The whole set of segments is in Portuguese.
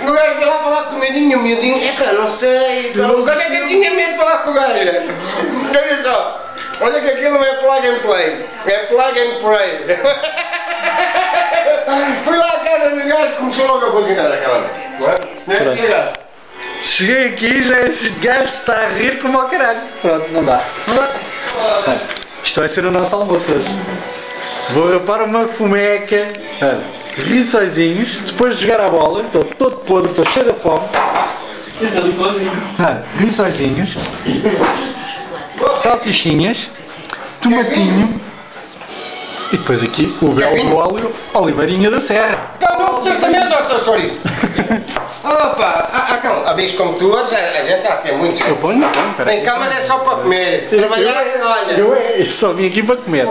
O gajo foi lá falar com o miudinho, epá, não sei. O gajo é que eu tinha medo de falar com o gajo. Olha só, olha que aquilo não é plug and play, é plug and pray. Fui lá à casa do gajo e começou logo a funcionar aquela. Não é? Cheguei aqui e já este gajo está a rir como ao caralho. Pronto, não dá. Isto vai ser o nosso almoço hoje. Vou rapar uma fumeca, rissóizinhos, depois de jogar a bola, estou todo podre, estou cheio de fome. Isso ali igualzinho. Rissóizinhos, salsichinhas, tomatinho e depois aqui o belo óleo, oliveirinha da serra. Então não precisas também ao seu chouriço. Opa, calma, amigos como tu, a gente está a ter muitos. Eu ponho, peraí. Vem cá, mas é só para comer. Trabalhar, olha. Eu só vim aqui para comer.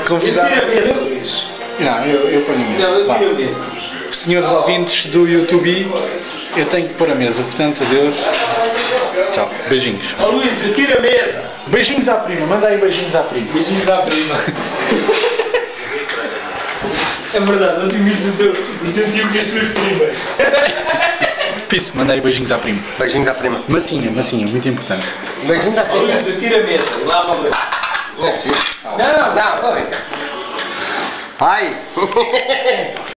Convidado. Tira a mesa, Luís. Não, eu ponho a mesa. Não, eu tiro a mesa. Senhores ouvintes do YouTube, eu tenho que pôr a mesa, portanto, adeus. Tchau, beijinhos. Ó Luís, tira a mesa. Beijinhos à prima, manda aí beijinhos à prima. Beijinhos à prima. É verdade, não tinha visto o teu tio com as tuas primas. Piso, manda aí beijinhos à prima. Beijinhos à prima. Massinha, muito importante. Beijinhos à Ó prima. Luís, tira a mesa e lava a boca. Não é preciso. Não. Não, estou a brincar. Ai!